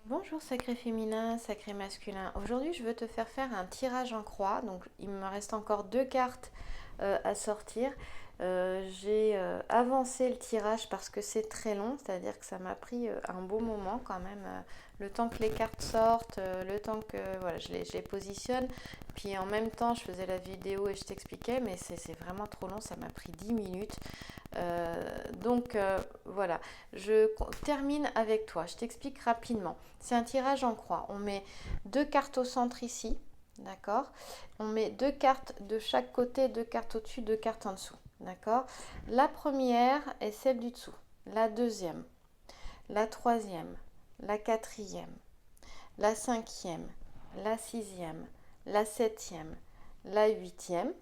Bonjour sacré féminin, sacré masculin. Aujourd'hui, je veux te faire un tirage en croix. Donc, il me reste encore deux cartes à sortir. J'ai avancé le tirage parce que c'est très long, c'est-à-dire que ça m'a pris un beau moment quand même. Le temps que les cartes sortent, le temps que voilà, je les positionne. Puis en même temps, je faisais la vidéo et je t'expliquais, mais c'est vraiment trop long, ça m'a pris 10 minutes. Voilà, je termine avec toi. Je t'explique rapidement. C'est un tirage en croix. On met deux cartes au centre ici, d'accord. On met deux cartes de chaque côté, deux cartes au-dessus, deux cartes en dessous, d'accord. La première est celle du dessous. La deuxième, la troisième, la quatrième, la cinquième, la sixième, la septième, la huitième.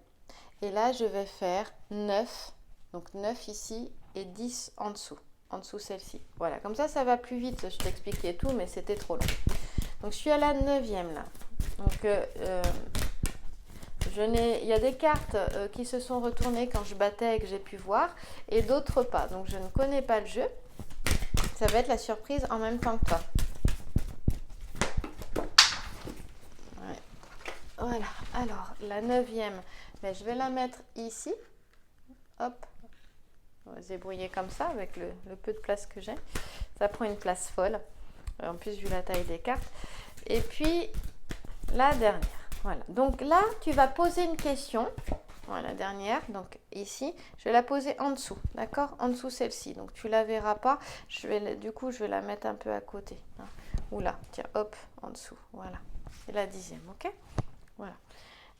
Et là, je vais faire 9. Donc 9 ici et 10 en dessous celle-ci. Voilà, comme ça va plus vite. Je t'expliquais tout, mais c'était trop long. Donc je suis à la neuvième là. Donc il y a des cartes qui se sont retournées quand je battais et que j'ai pu voir, et d'autres pas. Donc je ne connais pas le jeu. Ça va être la surprise en même temps que toi. Ouais. Voilà. Alors la neuvième, ben, je vais la mettre ici. Hop. On va se débrouiller comme ça avec le peu de place que j'ai. Ça prend une place folle. En plus, vu la taille des cartes. Et puis, la dernière. Voilà. Donc là, tu vas poser une question. Voilà, la dernière. Donc ici, je vais la poser en dessous. D'accord. En dessous celle-ci. Donc tu la verras pas. Du coup, je vais la mettre un peu à côté. Hein. Ou là. Tiens, hop, en dessous. Voilà. C'est la dixième. Ok. Voilà.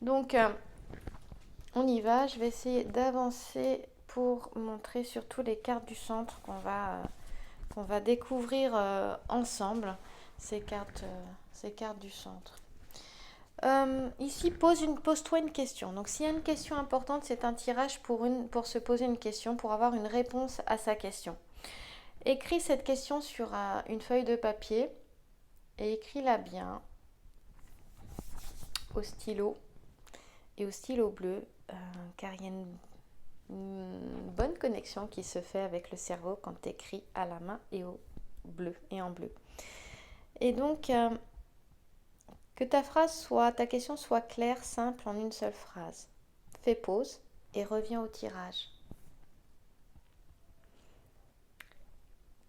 Donc, on y va. Je vais essayer d'avancer pour montrer surtout les cartes du centre qu'on va découvrir ensemble, ces cartes du centre. Ici, pose-toi une question. Donc, s'il y a une question importante, c'est un tirage pour se poser une question, pour avoir une réponse à sa question. Écris cette question sur une feuille de papier et écris-la bien au stylo et au stylo bleu, car il y a une bonne connexion qui se fait avec le cerveau quand tu écris à la main et au bleu et en bleu. Et donc, que ta question soit claire, simple, en une seule phrase. Fais pause et reviens au tirage.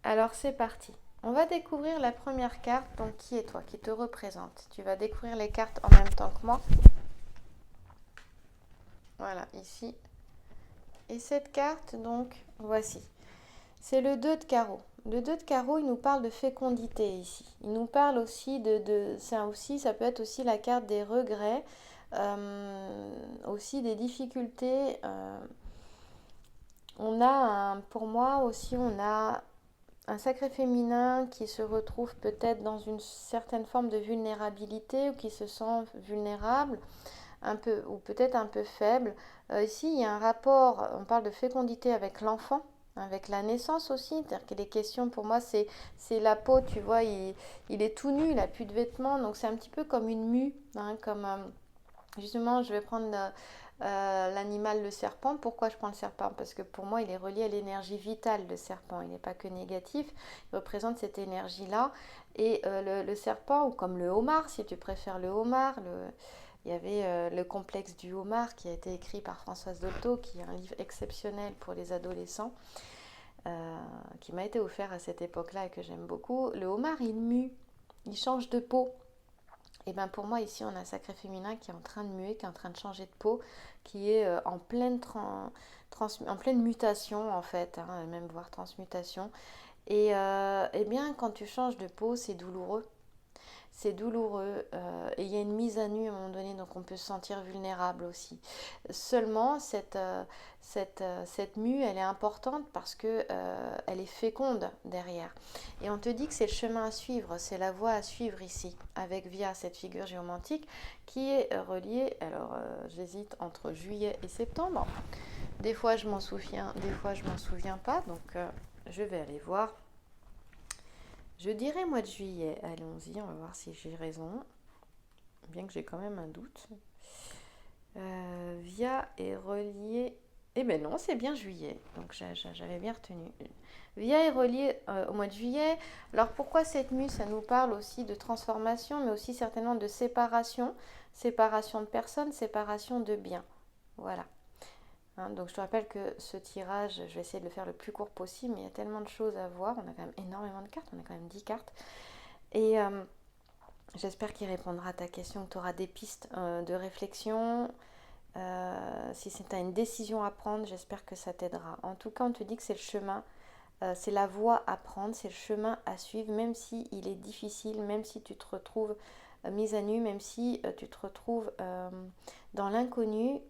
Alors c'est parti. On va découvrir la première carte, donc qui est toi, qui te représente. Tu vas découvrir les cartes en même temps que moi. Voilà, ici. Et cette carte, donc, voici. C'est le 2 de carreau. Le 2 de carreau, il nous parle de fécondité ici. Il nous parle aussi ça peut être aussi la carte des regrets, aussi des difficultés. Pour moi aussi, on a un sacré féminin qui se retrouve peut-être dans une certaine forme de vulnérabilité ou qui se sent vulnérable, un peu ou peut-être un peu faible. Ici, il y a un rapport, on parle de fécondité avec l'enfant, avec la naissance aussi. C'est-à-dire que les questions pour moi, c'est la peau, tu vois, il est tout nu, il n'a plus de vêtements, donc c'est un petit peu comme une mue, hein, comme justement, je vais prendre l'animal, le serpent. Pourquoi je prends le serpent? Parce que pour moi, il est relié à l'énergie vitale, le serpent. Il n'est pas que négatif, il représente cette énergie-là. Et le serpent, ou comme le homard, si tu préfères le homard, il y avait le complexe du homard qui a été écrit par Françoise Dolto, qui est un livre exceptionnel pour les adolescents, qui m'a été offert à cette époque-là et que j'aime beaucoup. Le homard, il mue, il change de peau. Et bien pour moi, ici, on a un sacré féminin qui est en train de muer, qui est en train de changer de peau, qui est en pleine mutation, en fait, hein, même voire transmutation. Et bien, quand tu changes de peau, c'est douloureux. C'est douloureux et il y a une mise à nu à un moment donné, donc on peut se sentir vulnérable aussi. Seulement, cette mue, elle est importante parce que elle est féconde derrière. Et on te dit que c'est le chemin à suivre, c'est la voie à suivre ici, avec via cette figure géomantique qui est reliée, alors j'hésite entre juillet et septembre. Des fois je m'en souviens, des fois je m'en souviens pas, donc je vais aller voir. Je dirais mois de juillet. Allons-y, on va voir si j'ai raison. Bien que j'ai quand même un doute. Via est relié Eh ben non, c'est bien juillet, donc j'avais bien retenu. Via est relié au mois de juillet. Alors pourquoi cette mue? Ça nous parle aussi de transformation, mais aussi certainement de séparation. Séparation de personnes, séparation de biens. Voilà. Hein, donc je te rappelle que ce tirage, je vais essayer de le faire le plus court possible, mais il y a tellement de choses à voir. On a quand même énormément de cartes, on a quand même 10 cartes. Et j'espère qu'il répondra à ta question, que tu auras des pistes de réflexion. Si c'est une décision à prendre, j'espère que ça t'aidera. En tout cas, on te dit que c'est le chemin, c'est la voie à prendre, c'est le chemin à suivre, même si il est difficile, même si tu te retrouves mise à nu, même si tu te retrouves dans l'inconnu,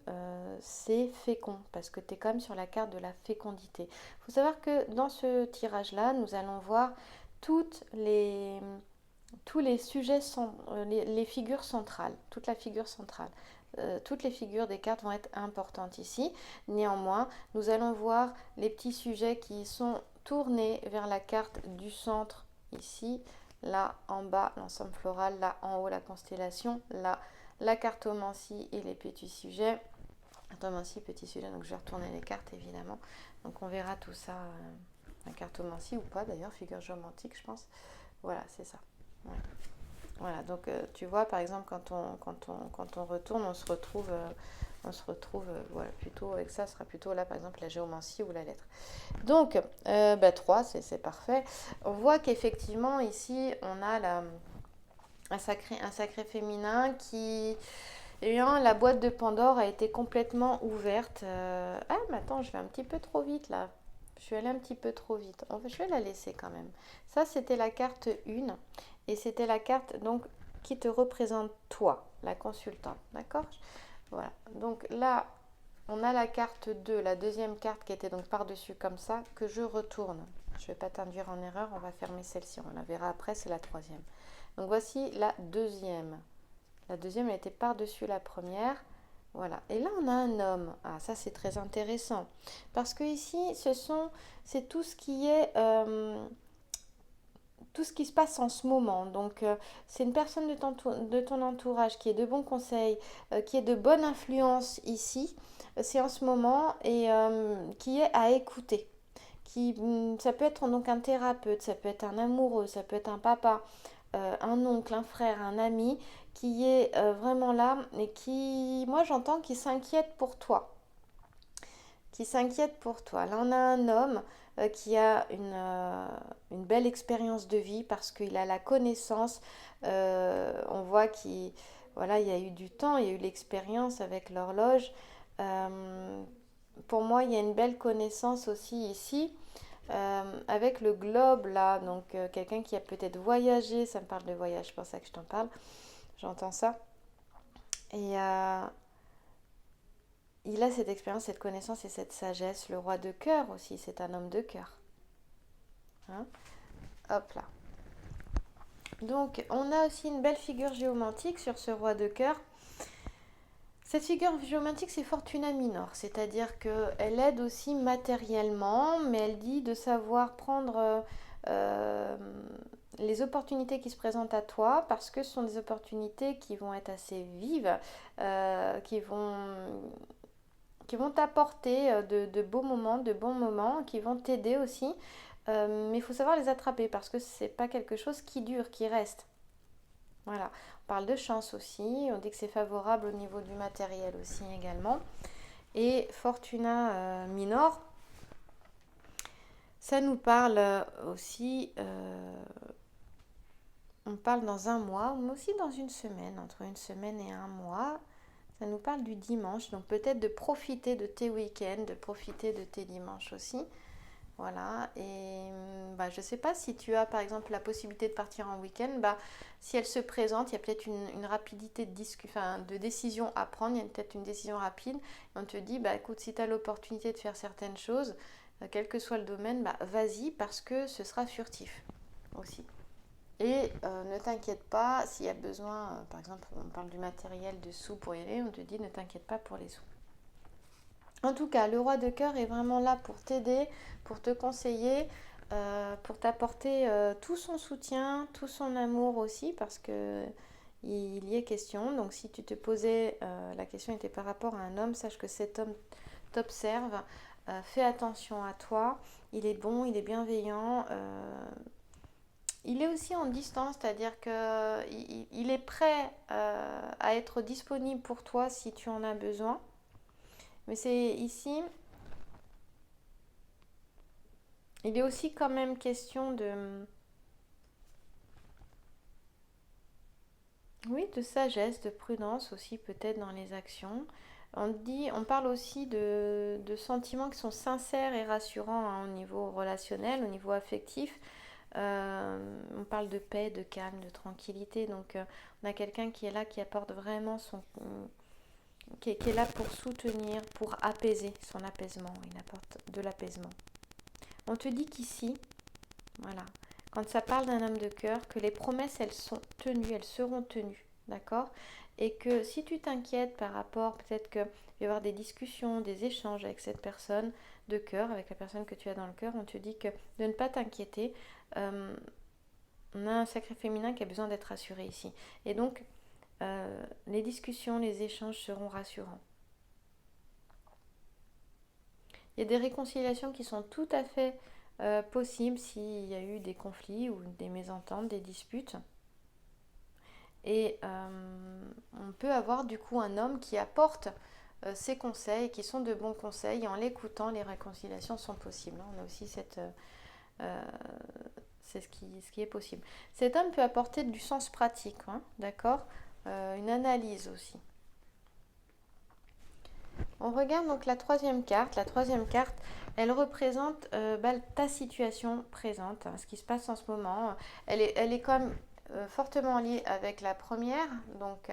c'est fécond, parce que tu es quand même sur la carte de la fécondité. Il faut savoir que dans ce tirage-là, nous allons voir toutes les, tous les sujets, les figures centrales, toute la figure centrale. Toutes les figures des cartes vont être importantes ici. Néanmoins, nous allons voir les petits sujets qui sont tournés vers la carte du centre ici. Là en bas, l'ensemble floral. Là en haut, la constellation. Là, la cartomancie et les petits sujets. Cartomancie, petits sujets. Donc je vais retourner les cartes évidemment. Donc on verra tout ça. La cartomancie ou pas d'ailleurs, figure géomantique je pense. Voilà, c'est ça. Ouais. Voilà, donc tu vois, par exemple, quand on retourne, on se retrouve voilà, plutôt avec ça, ce sera plutôt là, par exemple, la géomancie ou la lettre. Donc, 3, c'est parfait. On voit qu'effectivement, ici, on a un sacré féminin qui... Eh bien, la boîte de Pandore a été complètement ouverte. Ah, mais attends, je vais un petit peu trop vite, là. Je suis allée un petit peu trop vite. Je vais la laisser quand même. Ça, c'était la carte 1. Et c'était la carte donc qui te représente toi, la consultante. D'accord? Voilà. Donc là, on a la carte 2, la deuxième carte qui était donc par-dessus comme ça, que je retourne. Je ne vais pas t'induire en erreur, on va fermer celle-ci. On la verra après, c'est la troisième. Donc voici la deuxième. La deuxième, elle était par-dessus la première. Voilà. Et là, on a un homme. Ah, ça, c'est très intéressant. Parce que ici, c'est tout ce qui est... tout ce qui se passe en ce moment. Donc, c'est une personne de ton entourage qui est de bons conseils, qui est de bonne influence ici. C'est en ce moment et qui est à écouter. Ça peut être donc un thérapeute, ça peut être un amoureux, ça peut être un papa, un oncle, un frère, un ami qui est vraiment là et qui, moi j'entends, qui s'inquiète pour toi. Qui s'inquiète pour toi. Là, on a un homme qui a une belle expérience de vie parce qu'il a la connaissance. On voit qu'il voilà, il y a eu du temps, il y a eu l'expérience avec l'horloge. Pour moi, il y a une belle connaissance aussi ici. Avec le globe là, donc quelqu'un qui a peut-être voyagé, ça me parle de voyage, c'est pour ça que je t'en parle, j'entends ça. Et il a cette expérience, cette connaissance et cette sagesse. Le roi de cœur aussi, c'est un homme de cœur. Hein? Hop là. Donc, on a aussi une belle figure géomantique sur ce roi de cœur. Cette figure géomantique, c'est Fortuna Minor, c'est-à-dire qu'elle aide aussi matériellement, mais elle dit de savoir prendre les opportunités qui se présentent à toi, parce que ce sont des opportunités qui vont être assez vives, qui vont t'apporter de beaux moments, de bons moments, qui vont t'aider aussi. Mais il faut savoir les attraper parce que c'est pas quelque chose qui dure, qui reste. Voilà. On parle de chance aussi. On dit que c'est favorable au niveau du matériel aussi également. Et Fortuna Minor, ça nous parle aussi. On parle dans un mois, mais aussi dans une semaine, entre une semaine et un mois. Ça nous parle du dimanche, donc peut-être de profiter de tes week-ends, de profiter de tes dimanches aussi. Voilà, et je ne sais pas si tu as par exemple la possibilité de partir en week-end, si elle se présente, il y a peut-être une rapidité de décision à prendre, il y a peut-être une décision rapide. Et on te dit, écoute, si tu as l'opportunité de faire certaines choses, quel que soit le domaine, vas-y parce que ce sera furtif aussi. Et ne t'inquiète pas, s'il y a besoin, par exemple, on parle du matériel de sous pour y aller, on te dit ne t'inquiète pas pour les sous. En tout cas, le roi de cœur est vraiment là pour t'aider, pour te conseiller, pour t'apporter tout son soutien, tout son amour aussi, parce que il y est question. Donc si tu te posais, la question était par rapport à un homme, sache que cet homme t'observe, fais attention à toi, il est bon, il est bienveillant, il est aussi en distance, c'est-à-dire qu'il est prêt à être disponible pour toi si tu en as besoin. Mais c'est ici, il est aussi quand même question de, oui, de sagesse, de prudence aussi peut-être dans les actions. On parle aussi de sentiments qui sont sincères et rassurants hein, au niveau relationnel, au niveau affectif. On parle de paix, de calme, de tranquillité. Donc on a quelqu'un qui est là, qui apporte vraiment qui est là pour soutenir, pour apaiser son apaisement. Il apporte de l'apaisement. On te dit qu'ici, voilà, quand ça parle d'un homme de cœur, que les promesses, elles sont tenues, elles seront tenues, d'accord? Et que si tu t'inquiètes par rapport, peut-être qu'il va y avoir des discussions, des échanges avec cette personne de cœur, avec la personne que tu as dans le cœur, on te dit que de ne pas t'inquiéter. On a un sacré féminin qui a besoin d'être rassuré ici. Et donc, les discussions, les échanges seront rassurants. Il y a des réconciliations qui sont tout à fait possibles s'il y a eu des conflits ou des mésententes, des disputes. Et on peut avoir du coup un homme qui apporte ses conseils, qui sont de bons conseils, et en l'écoutant, les réconciliations sont possibles. On a aussi c'est ce qui est possible. Cet homme peut apporter du sens pratique, hein, d'accord, une analyse aussi. On regarde donc la troisième carte. La troisième carte, elle représente ta situation présente, hein, ce qui se passe en ce moment. Elle est quand même fortement liée avec la première, donc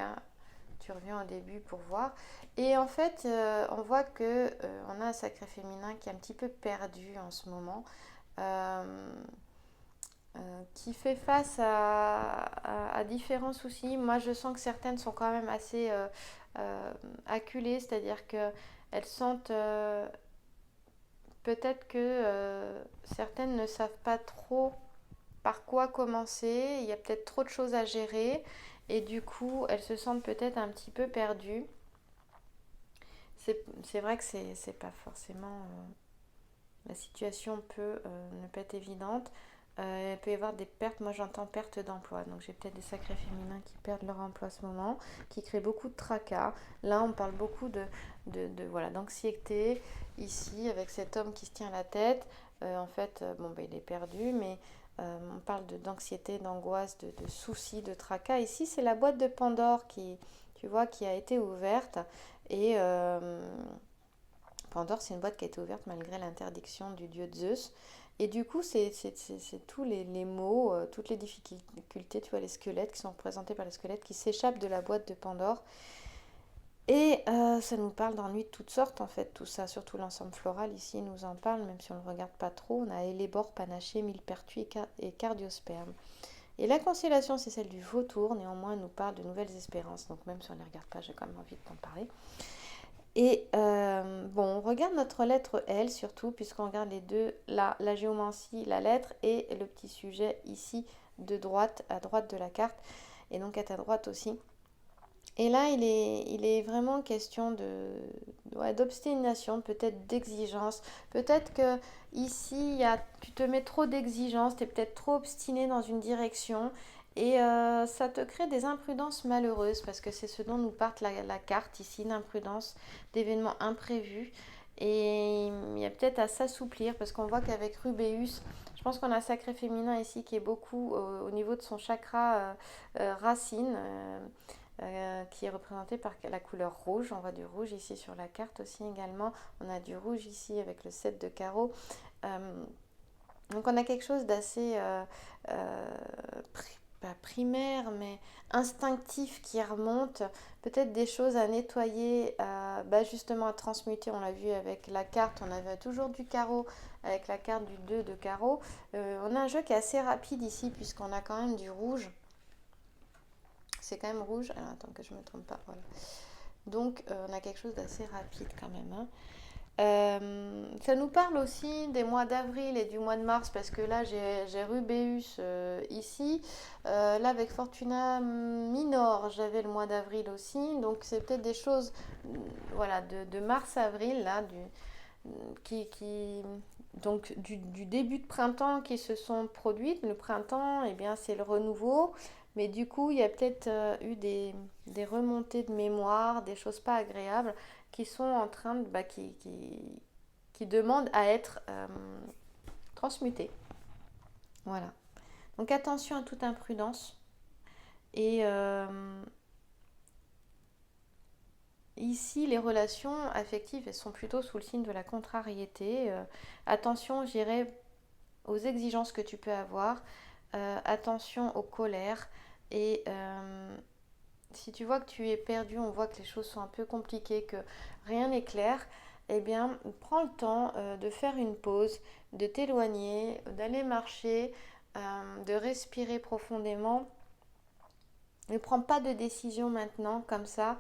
tu reviens au début pour voir. Et en fait, on voit que on a un sacré féminin qui est un petit peu perdu en ce moment. Qui fait face à différents soucis. Moi, je sens que certaines sont quand même assez acculées, c'est-à-dire qu'elles sentent peut-être que certaines ne savent pas trop par quoi commencer, il y a peut-être trop de choses à gérer et du coup, elles se sentent peut-être un petit peu perdues. C'est vrai que c'est pas forcément... la situation peut ne pas être évidente. Il peut y avoir des pertes, moi j'entends perte d'emploi, donc j'ai peut-être des sacrés féminins qui perdent leur emploi à ce moment, qui créent beaucoup de tracas. Là on parle beaucoup voilà, d'anxiété ici avec cet homme qui se tient la tête. En fait, il est perdu, mais on parle d'anxiété, d'angoisse, de soucis, de tracas. Ici c'est la boîte de Pandore tu vois, qui a été ouverte et Pandore, c'est une boîte qui a été ouverte malgré l'interdiction du dieu Zeus. Et du coup, c'est tous les maux, toutes les difficultés, tu vois, les squelettes qui sont représentés par les squelettes qui s'échappent de la boîte de Pandore. Et ça nous parle d'ennuis de toutes sortes, en fait, tout ça. Surtout l'ensemble floral, ici, nous en parle, même si on ne le regarde pas trop. On a Hellebore, Panaché, Millepertuis et Cardiosperme. Et la constellation, c'est celle du Vautour. Néanmoins, elle nous parle de nouvelles espérances. Donc même si on ne les regarde pas, j'ai quand même envie de t'en parler. Et on regarde notre lettre L surtout, puisqu'on regarde les deux, la géomancie, la lettre, et le petit sujet ici de droite, à droite de la carte, et donc à ta droite aussi. Et là, il est vraiment question d'obstination, peut-être d'exigence. Peut-être que ici, tu te mets trop d'exigence, tu es peut-être trop obstiné dans une direction. Et ça te crée des imprudences malheureuses, parce que c'est ce dont nous parle la carte ici, d'imprudence, d'événements imprévus. Et il y a peut-être à s'assouplir, parce qu'on voit qu'avec Rubéus, je pense qu'on a un sacré féminin ici qui est beaucoup au niveau de son chakra racine. Qui est représenté par la couleur rouge. On voit du rouge ici sur la carte aussi également. On a du rouge ici avec le 7 de carreau. Donc on a quelque chose d'assez pas primaire, mais instinctif qui remonte. Peut-être des choses à nettoyer, justement à transmuter. On l'a vu avec la carte, on avait toujours du carreau avec la carte du 2 de carreau. On a un jeu qui est assez rapide ici puisqu'on a quand même du rouge. C'est quand même rouge. Alors attends que je ne me trompe pas. Voilà. Donc on a quelque chose d'assez rapide quand même. Hein. Ça nous parle aussi des mois d'avril et du mois de mars parce que là j'ai Rubéus ici. Là avec Fortuna Minor j'avais le mois d'avril aussi. Donc c'est peut-être des choses voilà, de mars-avril là, qui, donc du début de printemps qui se sont produites. Le printemps, eh bien, c'est le renouveau. Mais du coup, il y a peut-être eu des remontées de mémoire, des choses pas agréables qui sont en train de, bah, qui demandent à être transmutées. Voilà. Donc attention à toute imprudence. Et ici, les relations affectives, elles sont plutôt sous le signe de la contrariété. Attention, j'irai aux exigences que tu peux avoir. Attention aux colères. Et si tu vois que tu es perdu, on voit que les choses sont un peu compliquées, que rien n'est clair, eh bien, prends le temps de faire une pause, de t'éloigner, d'aller marcher, de respirer profondément. Ne prends pas de décision maintenant comme ça.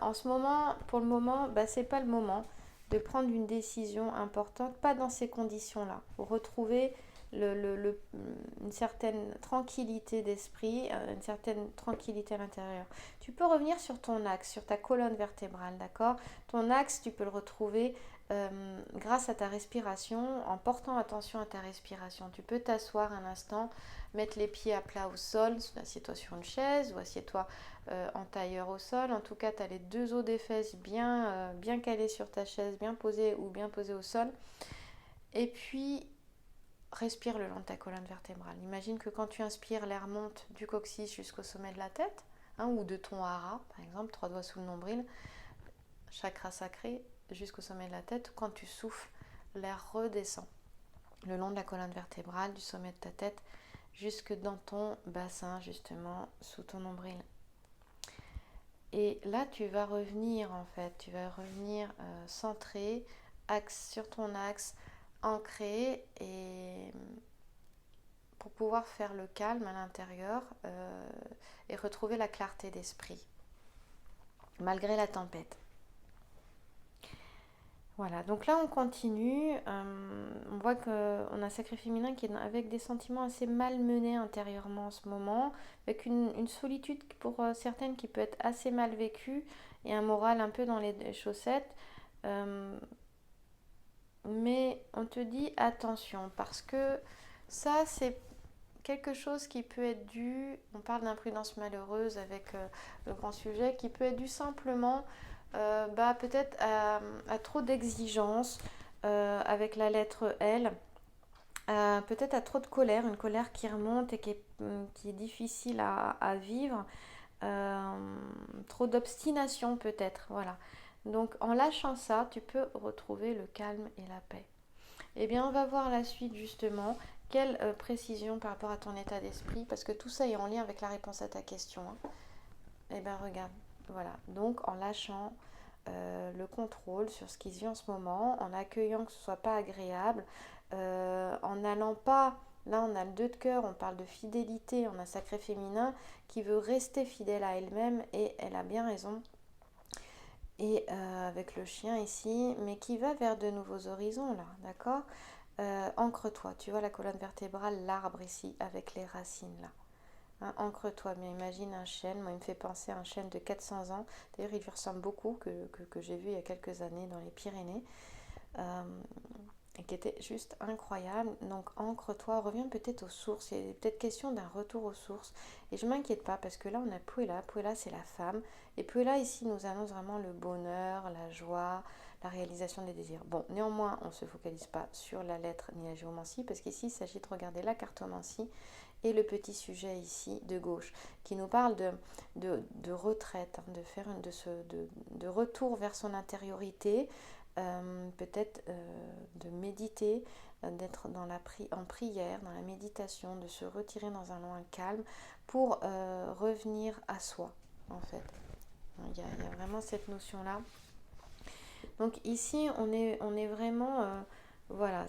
En ce moment, pour le moment, bah, c'est pas le moment de prendre une décision importante, pas dans ces conditions-là. Pour retrouver une certaine tranquillité d'esprit, une certaine tranquillité à l'intérieur. Tu peux revenir sur ton axe, sur ta colonne vertébrale, d'accord? Ton axe, tu peux le retrouver grâce à ta respiration, en portant attention à ta respiration. Tu peux t'asseoir un instant, mettre les pieds à plat au sol, assieds-toi sur une chaise ou assieds-toi en tailleur au sol. En tout cas, tu as les deux os des fesses bien calés sur ta chaise, bien posés ou bien posés au sol. Et puis, respire le long de ta colonne vertébrale. Imagine que quand tu inspires, l'air monte du coccyx jusqu'au sommet de la tête, hein, ou de ton hara, par exemple, 3 doigts sous le nombril, chakra sacré, jusqu'au sommet de la tête. Quand tu souffles, l'air redescend le long de la colonne vertébrale, du sommet de ta tête, jusque dans ton bassin, justement, sous ton nombril. Et là, tu vas revenir, en fait, tu vas revenir centré, axe sur ton axe, ancré, et pour pouvoir faire le calme à l'intérieur et retrouver la clarté d'esprit, malgré la tempête. Voilà, donc là on continue, on voit qu'on a un sacré féminin qui est avec des sentiments assez malmenés intérieurement en ce moment, avec une solitude pour certaines qui peut être assez mal vécue et un moral un peu dans les chaussettes. Mais on te dit attention parce que ça c'est quelque chose qui peut être dû, on parle d'imprudence malheureuse avec le grand sujet, qui peut être dû simplement peut-être à trop d'exigences avec la lettre L, peut-être à trop de colère, une colère qui remonte et qui est difficile à vivre, trop d'obstination peut-être, voilà. Donc en lâchant ça, tu peux retrouver le calme et la paix. Eh bien, on va voir la suite justement. Quelle précision par rapport à ton état d'esprit, parce que tout ça est en lien avec la réponse à ta question. Hein. Eh bien, regarde, voilà. Donc, en lâchant le contrôle sur ce qui se vit en ce moment, en accueillant que ce soit pas agréable, en n'allant pas. Là, on a le 2 de cœur, on parle de fidélité, on a sacré féminin qui veut rester fidèle à elle-même et elle a bien raison. Et avec le chien ici, mais qui va vers de nouveaux horizons là, d'accord? Ancre-toi, tu vois la colonne vertébrale, l'arbre ici, avec les racines là. Hein, ancre-toi, mais imagine un chêne, moi il me fait penser à un chêne de 400 ans, d'ailleurs il lui ressemble beaucoup, que j'ai vu il y a quelques années dans les Pyrénées, et qui était juste incroyable. Donc ancre-toi, reviens peut-être aux sources, il est peut-être question d'un retour aux sources, et je m'inquiète pas, parce que là on a Puella, Puella c'est la femme, et Puella ici nous annonce vraiment le bonheur, la joie, la réalisation des désirs. Bon, néanmoins, on ne se focalise pas sur la lettre ni la géomancie, parce qu'ici, il s'agit de regarder la cartomancie et le petit sujet ici de gauche, qui nous parle de retraite, hein, de retour vers son intériorité, peut-être de méditer, d'être en prière, dans la méditation, de se retirer dans un loin calme pour revenir à soi, en fait. Il y a vraiment cette notion-là. Donc ici, on est vraiment, voilà,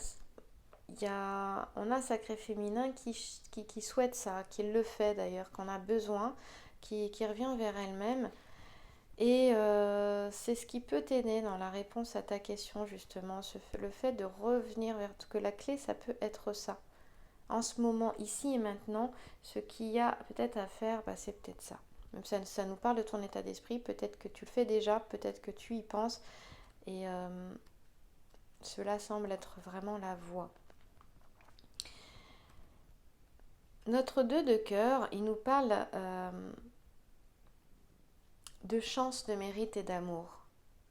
on a un sacré féminin qui souhaite ça, qui le fait d'ailleurs, qu'on a besoin, qui revient vers elle-même. Et c'est ce qui peut t'aider dans la réponse à ta question, justement, le fait de revenir vers que la clé, ça peut être ça. En ce moment, ici et maintenant, ce qu'il y a peut-être à faire, bah, c'est peut-être ça. Même ça nous parle de ton état d'esprit, peut-être que tu le fais déjà, peut-être que tu y penses, et cela semble être vraiment la voie. Notre 2 de cœur, il nous parle de chance, de mérite et d'amour.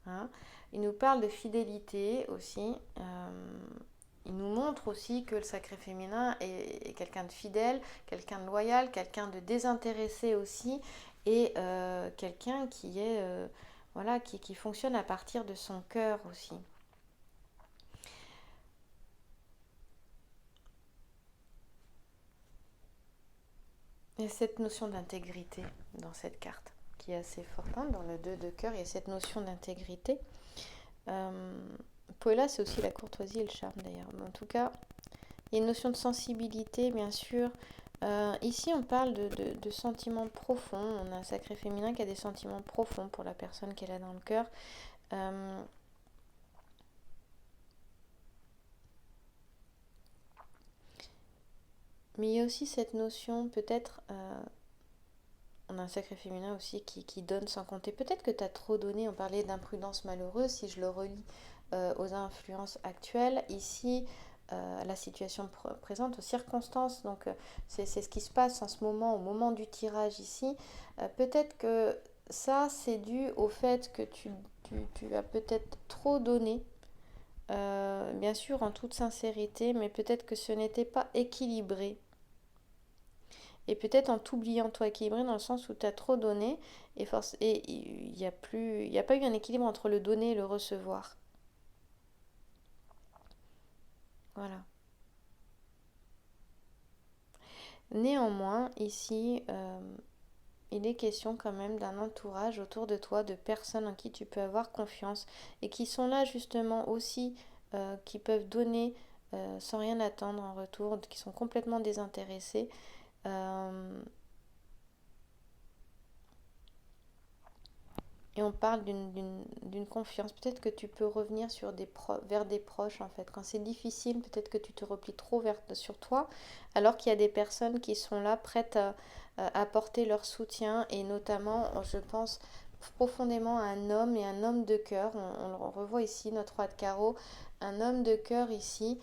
Hein. Il nous parle de fidélité aussi. Il nous montre aussi que le sacré féminin est quelqu'un de fidèle, quelqu'un de loyal, quelqu'un de désintéressé aussi, et quelqu'un qui est voilà, qui fonctionne à partir de son cœur aussi. Il y a cette notion d'intégrité dans cette carte qui est assez forte. Hein. Dans le 2 de cœur, il y a cette notion d'intégrité. Poëla, c'est aussi la courtoisie et le charme d'ailleurs. Mais en tout cas, il y a une notion de sensibilité, bien sûr. Ici, on parle de sentiments profonds. On a un sacré féminin qui a des sentiments profonds pour la personne qu'elle a dans le cœur. Mais il y a aussi cette notion, peut-être, on a un sacré féminin aussi qui donne sans compter. Peut-être que tu as trop donné, on parlait d'imprudence malheureuse, si je le relie aux influences actuelles. Ici, la situation présente, aux circonstances, donc c'est ce qui se passe en ce moment, au moment du tirage ici. Peut-être que ça, c'est dû au fait que tu as peut-être trop donné, bien sûr en toute sincérité, mais peut-être que ce n'était pas équilibré. Et peut-être en t'oubliant toi équilibré dans le sens où tu as trop donné et il n'y a pas eu un équilibre entre le donner et le recevoir. Voilà. Néanmoins, ici, il est question quand même d'un entourage autour de toi, de personnes en qui tu peux avoir confiance et qui sont là justement aussi, qui peuvent donner sans rien attendre en retour, qui sont complètement désintéressés. Et on parle d'une confiance. Peut-être que tu peux revenir vers des proches en fait. Quand c'est difficile, peut-être que tu te replies trop sur toi, alors qu'il y a des personnes qui sont là prêtes à apporter leur soutien. Et notamment, je pense profondément à un homme et un homme de cœur. On le revoit ici, notre roi de carreau. Un homme de cœur ici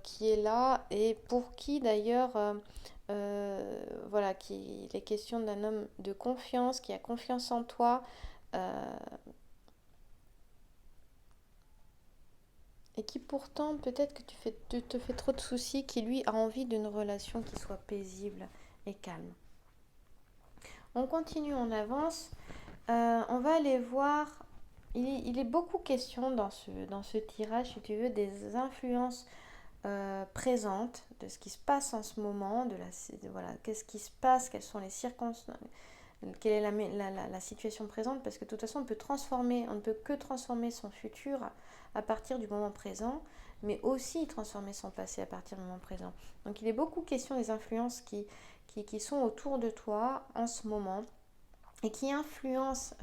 qui est là et pour qui d'ailleurs... voilà, il est question d'un homme de confiance, qui a confiance en toi, euh, et qui pourtant, peut-être que tu te fais trop de soucis, qui lui a envie d'une relation qui soit paisible et calme. On continue, on avance. On va aller voir. Il est beaucoup question dans ce tirage, si tu veux, des influences présentes, de ce qui se passe en ce moment, voilà, qu'est-ce qui se passe, quelles sont les circonstances, quelle est la situation présente, parce que de toute façon on ne peut que transformer son futur à partir du moment présent, mais aussi transformer son passé à partir du moment présent. Donc il est beaucoup question des influences qui sont autour de toi en ce moment et qui influencent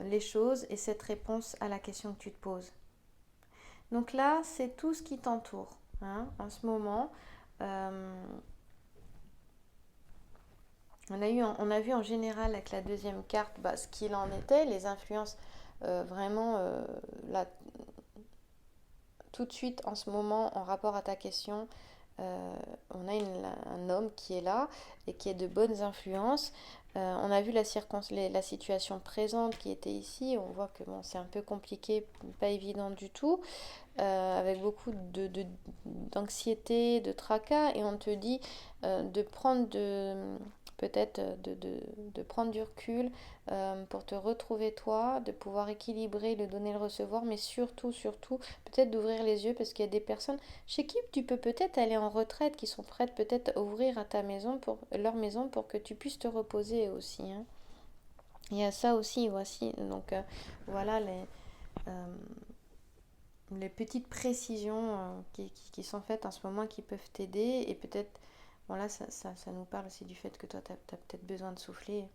les choses et cette réponse à la question que tu te poses. Donc là, c'est tout ce qui t'entoure hein, en ce moment. On a vu en général avec la deuxième carte ce qu'il en était, les influences vraiment là, tout de suite en ce moment en rapport à ta question. On a un homme qui est là et qui est de bonnes influences. On a vu la situation présente qui était ici. On voit que bon, c'est un peu compliqué, pas évident du tout, avec beaucoup d'anxiété, de tracas. Et on te dit de prendre peut-être de prendre du recul pour te retrouver toi, de pouvoir équilibrer le donner et le recevoir, mais surtout, peut-être d'ouvrir les yeux parce qu'il y a des personnes chez qui tu peux peut-être aller en retraite, qui sont prêtes peut-être à ouvrir à leur maison pour que tu puisses te reposer aussi. Hein. Il y a ça aussi, voici. Donc voilà les petites précisions qui sont faites en ce moment qui peuvent t'aider et peut-être, bon là ça nous parle aussi du fait que toi tu as peut-être besoin de souffler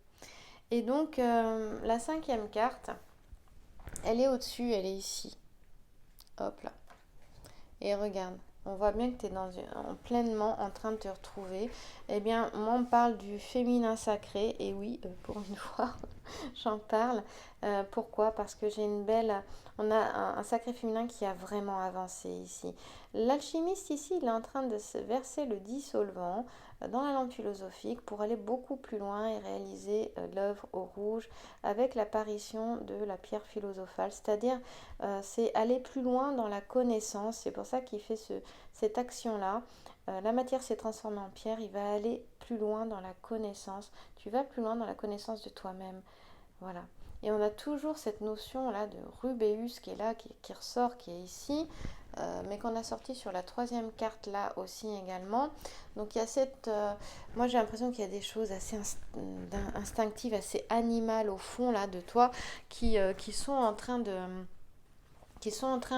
Et donc, la cinquième carte, elle est au-dessus, elle est ici. Hop là. Et regarde, on voit bien que tu es pleinement en train de te retrouver. Eh bien, moi, on me parle du féminin sacré. Et oui, pour une fois, j'en parle. Pourquoi? Parce que j'ai une belle... On a un sacré féminin qui a vraiment avancé ici. L'alchimiste ici, il est en train de se verser le dissolvant dans la lampe philosophique pour aller beaucoup plus loin et réaliser l'œuvre au rouge avec l'apparition de la pierre philosophale. C'est-à-dire, c'est aller plus loin dans la connaissance. C'est pour ça qu'il fait cette action-là. La matière s'est transformée en pierre. Il va aller plus loin dans la connaissance. Tu vas plus loin dans la connaissance de toi-même. Voilà. Et on a toujours cette notion-là de Rubéus qui est là, qui ressort, qui est ici, mais qu'on a sorti sur la troisième carte là aussi également. Donc il y a cette... moi j'ai l'impression qu'il y a des choses assez instinctives, assez animales au fond là de toi qui sont en train de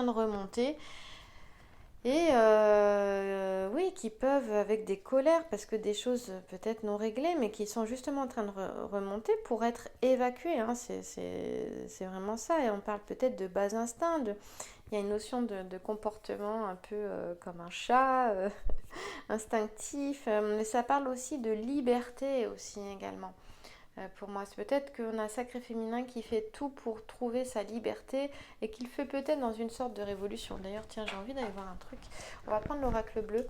remonter. Et oui, qui peuvent, avec des colères, parce que des choses peut-être non réglées, mais qui sont justement en train de remonter pour être évacuées. Hein. C'est vraiment ça. Et on parle peut-être de bas instinct. Il y a une notion de comportement un peu comme un chat, instinctif. Mais ça parle aussi de liberté aussi également. Pour moi, c'est peut-être qu'on a un sacré féminin qui fait tout pour trouver sa liberté et qu'il fait peut-être dans une sorte de révolution. D'ailleurs, tiens, j'ai envie d'aller voir un truc. On va prendre l'oracle bleu.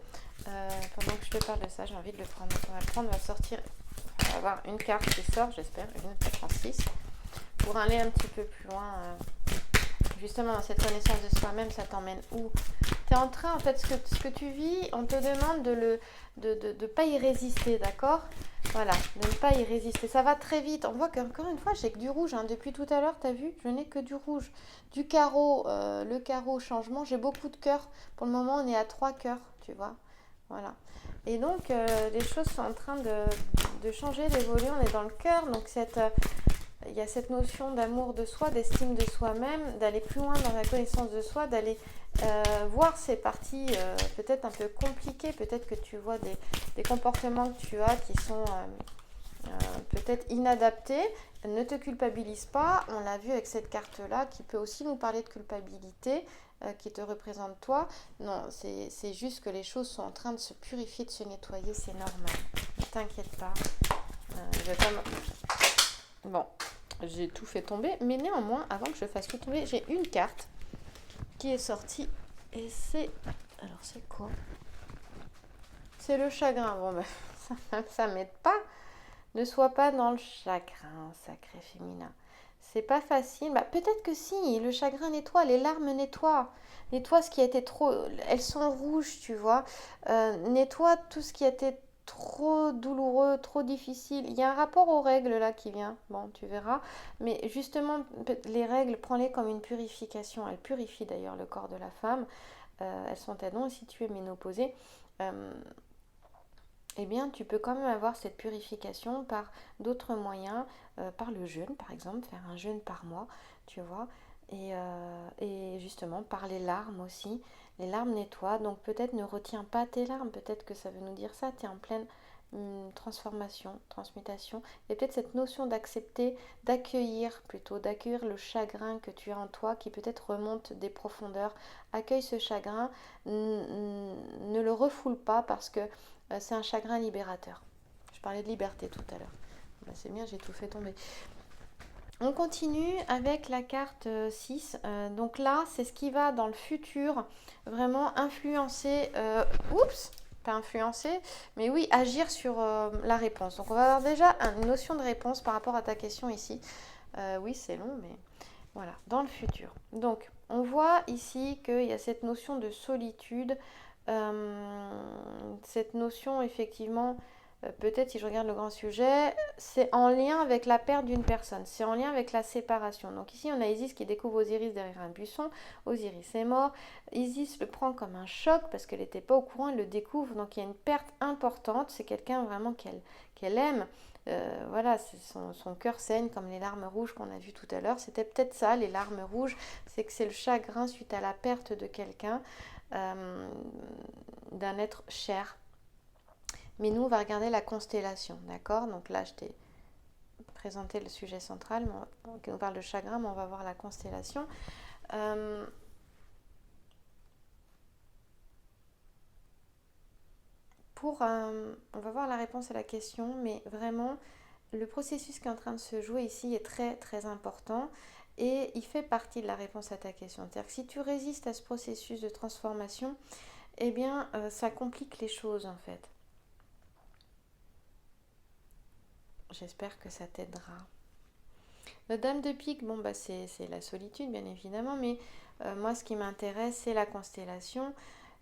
Pendant que je te parle de ça, j'ai envie de le prendre. On va le prendre, on va sortir. On va avoir une carte qui sort, j'espère, une 4 en 6. Pour aller un petit peu plus loin, justement, dans cette connaissance de soi-même, ça t'emmène où? Tu es en train, en fait, ce que tu vis, on te demande de ne pas y résister, d'accord? Voilà, de ne pas y résister. Ça va très vite. On voit qu'encore une fois, j'ai que du rouge. Hein. Depuis tout à l'heure, tu as vu? Je n'ai que du rouge. Du carreau, le carreau changement. J'ai beaucoup de cœurs. Pour le moment, on est à 3 cœurs, tu vois. Voilà. Et donc, les choses sont en train de changer, d'évoluer. On est dans le cœur. Donc, il y a cette notion d'amour de soi, d'estime de soi-même, d'aller plus loin dans la connaissance de soi, d'aller voir ces parties peut-être un peu compliquées, peut-être que tu vois des comportements que tu as qui sont peut-être inadaptés. Ne te culpabilise pas, on l'a vu avec cette carte-là qui peut aussi nous parler de culpabilité qui te représente toi. Non, c'est juste que les choses sont en train de se purifier, de se nettoyer, c'est normal. Ne t'inquiète pas. Je vais pas Bon, j'ai tout fait tomber, mais néanmoins, avant que je fasse tout tomber, j'ai une carte qui est sortie et c'est... Alors c'est quoi? C'est le chagrin. Bon ben, ça m'aide pas. Ne sois pas dans le chagrin, sacré féminin. C'est pas facile. Bah, peut-être que si, le chagrin nettoie, les larmes nettoient. Nettoie ce qui a été trop... Elles sont rouges, tu vois. Nettoie tout ce qui a été trop douloureux, trop difficile. Il y a un rapport aux règles là qui vient. Bon, tu verras. Mais justement, les règles, prends-les comme une purification. Elles purifient d'ailleurs le corps de la femme. Elles sont à don si tu es ménopausée. Eh bien, tu peux quand même avoir cette purification par d'autres moyens, par le jeûne par exemple, faire un jeûne par mois, tu vois, et justement par les larmes aussi. Les larmes nettoient, donc peut-être ne retiens pas tes larmes, peut-être que ça veut nous dire ça, tu es en pleine transformation, transmutation. Il y a peut-être cette notion d'accepter, d'accueillir plutôt, d'accueillir le chagrin que tu as en toi qui peut-être remonte des profondeurs. Accueille ce chagrin, ne le refoule pas parce que c'est un chagrin libérateur. Je parlais de liberté tout à l'heure. Ben, c'est bien, j'ai tout fait tomber. On continue avec la carte 6. Donc là, c'est ce qui va dans le futur vraiment influencer... oups, pas influencer, mais oui, agir sur la réponse. Donc on va avoir déjà une notion de réponse par rapport à ta question ici. Oui, c'est long, mais voilà, dans le futur. Donc, on voit ici qu'il y a cette notion de solitude, cette notion effectivement, peut-être si je regarde le grand sujet, c'est en lien avec la perte d'une personne, c'est en lien avec la séparation. Donc ici on a Isis qui découvre Osiris derrière un buisson, Osiris est mort, Isis le prend comme un choc parce qu'elle n'était pas au courant, elle le découvre, donc il y a une perte importante, c'est quelqu'un vraiment qu'elle aime. Voilà, son cœur saigne comme les larmes rouges qu'on a vu tout à l'heure. C'était peut-être ça, les larmes rouges, c'est que c'est le chagrin suite à la perte de quelqu'un, d'un être cher. Mais nous, on va regarder la constellation, d'accord? Donc là, je t'ai présenter le sujet central qui nous parle de chagrin, mais on va voir la constellation. On va voir la réponse à la question, mais vraiment, le processus qui est en train de se jouer ici est très très important et il fait partie de la réponse à ta question. C'est-à-dire que si tu résistes à ce processus de transformation, eh bien, ça complique les choses en fait. J'espère que ça t'aidera. La dame de pique, bon, bah, c'est la solitude, bien évidemment, mais moi, ce qui m'intéresse, c'est la constellation.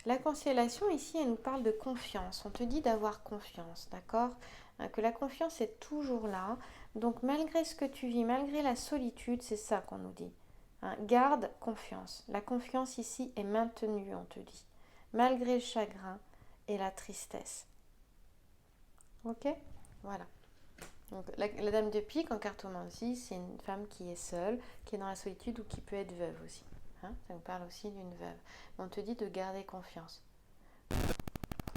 La constellation, ici, elle nous parle de confiance. On te dit d'avoir confiance, d'accord? Que la confiance est toujours là. Donc, malgré ce que tu vis, malgré la solitude, c'est ça qu'on nous dit. Hein, garde confiance. La confiance, ici, est maintenue, on te dit. Malgré le chagrin et la tristesse. Ok? Voilà. Donc, la dame de pique en cartomancie, c'est une femme qui est seule, qui est dans la solitude ou qui peut être veuve aussi. Hein, ça nous parle aussi d'une veuve. On te dit de garder confiance.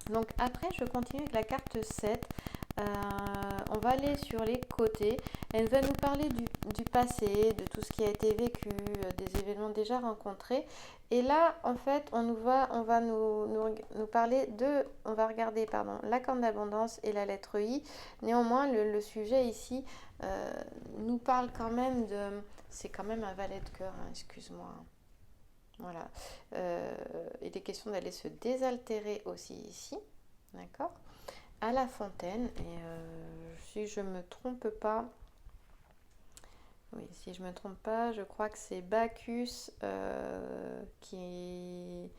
Donc après, je continue avec la carte 7. On va aller sur les côtés. Elle va nous parler du passé, de tout ce qui a été vécu, des événements déjà rencontrés. Et là, en fait, on va nous parler on va regarder, la corne d'abondance et la lettre I. Néanmoins, le sujet ici nous parle quand même c'est quand même un valet de cœur, hein, excuse-moi. Voilà. Il est question d'aller se désaltérer aussi ici. D'accord ? À la fontaine. Et si je me trompe pas, oui, si je me trompe pas, je crois que c'est Bacchus qui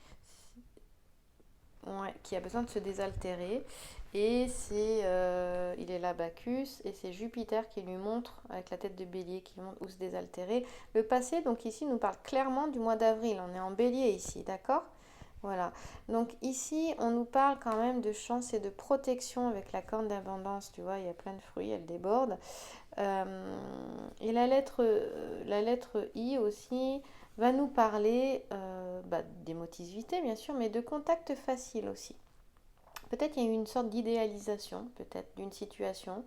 a besoin de se désaltérer. Et il est là Bacchus, et c'est Jupiter qui lui montre, avec la tête de bélier, qui lui montre où se désaltérer. Le passé, donc ici, nous parle clairement du mois d'avril. On est en bélier ici, d'accord ? Voilà. Donc ici, on nous parle quand même de chance et de protection avec la corne d'abondance. Tu vois, il y a plein de fruits, elle déborde. Et la lettre I aussi va nous parler d'émotivité, bien sûr, mais de contact facile aussi. Peut-être il y a eu une sorte d'idéalisation, peut-être d'une situation,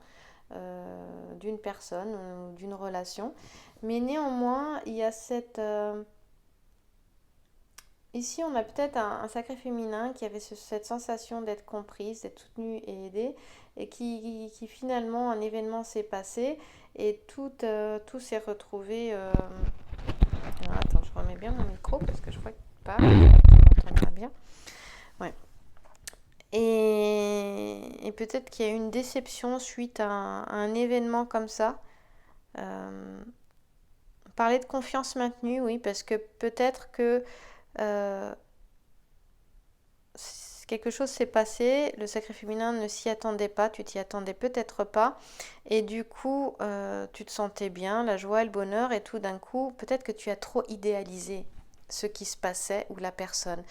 d'une personne ou d'une relation. Mais néanmoins, il y a cette... Ici, on a peut-être un sacré féminin qui avait cette sensation d'être comprise, d'être soutenue et aidée, et qui finalement, un événement s'est passé, et tout s'est retrouvé... Alors, attends, je remets bien mon micro, parce que je crois qu'il parle, on entendra bien. Ouais. Et peut-être qu'il y a eu une déception suite à un événement comme ça. Parler de confiance maintenue, oui, parce que peut-être que quelque chose s'est passé, le sacré féminin ne s'y attendait pas, tu t'y attendais peut-être pas, et du coup, tu te sentais bien, la joie et le bonheur, et tout d'un coup, peut-être que tu as trop idéalisé ce qui se passait ou la personne.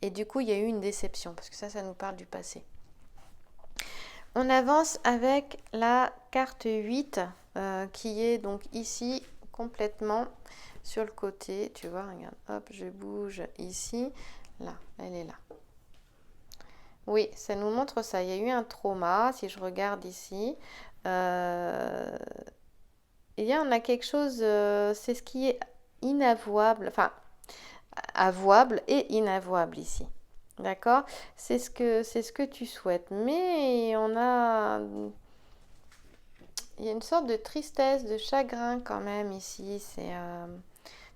Et du coup, il y a eu une déception, parce que ça nous parle du passé. On avance avec la carte 8, qui est donc ici, complètement sur le côté. Tu vois, regarde, hop, je bouge ici. Là, elle est là. Oui, ça nous montre ça. Il y a eu un trauma, si je regarde ici. On a quelque chose, c'est ce qui est inavouable, enfin, avouable et inavouable ici. D'accord? C'est ce que tu souhaites. Mais il y a une sorte de tristesse, de chagrin quand même ici.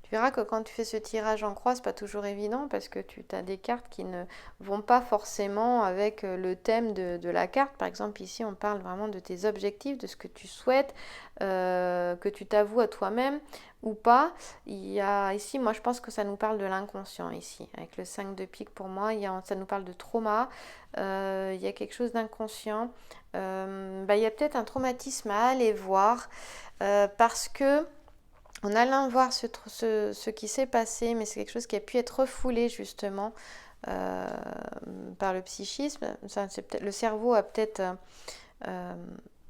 Tu verras que quand tu fais ce tirage en croix, c'est pas toujours évident parce que tu as des cartes qui ne vont pas forcément avec le thème de la carte. Par exemple, ici, on parle vraiment de tes objectifs, de ce que tu souhaites, que tu t'avoues à toi-même ou pas. Ici, moi, je pense que ça nous parle de l'inconscient ici. Avec le 5 de pique, pour moi, ça nous parle de trauma. Il y a quelque chose d'inconscient. Il y a peut-être un traumatisme à aller voir parce que en allant voir ce qui s'est passé, mais c'est quelque chose qui a pu être refoulé justement par le psychisme. Le cerveau a peut-être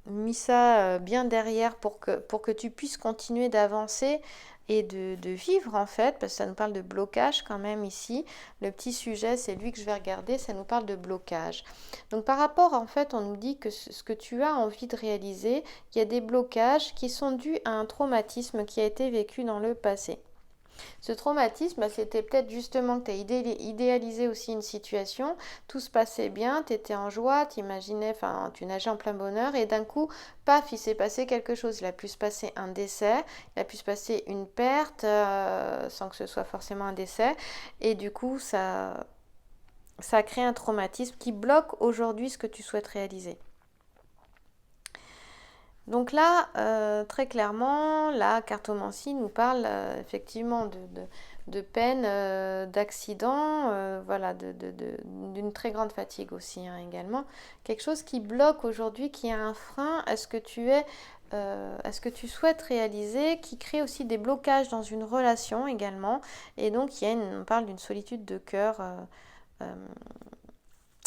mis ça bien derrière pour que tu puisses continuer d'avancer et de vivre en fait, parce que ça nous parle de blocage quand même ici. Le petit sujet, c'est lui que je vais regarder, ça nous parle de blocage. Donc par rapport, en fait, on nous dit que ce que tu as envie de réaliser, il y a des blocages qui sont dus à un traumatisme qui a été vécu dans le passé. Ce traumatisme, c'était peut-être justement que tu as idéalisé aussi une situation, tout se passait bien, tu étais en joie, t'imaginais, enfin tu nageais en plein bonheur et d'un coup, paf, il s'est passé quelque chose. Il a pu se passer un décès, il a pu se passer une perte sans que ce soit forcément un décès et du coup ça crée un traumatisme qui bloque aujourd'hui ce que tu souhaites réaliser. Donc là, très clairement, la cartomancie nous parle effectivement de peine, d'accident, voilà, d'une très grande fatigue aussi hein, également. Quelque chose qui bloque aujourd'hui, qui a un frein à ce que ce que tu souhaites réaliser, qui crée aussi des blocages dans une relation également. Et donc, on parle d'une solitude de cœur.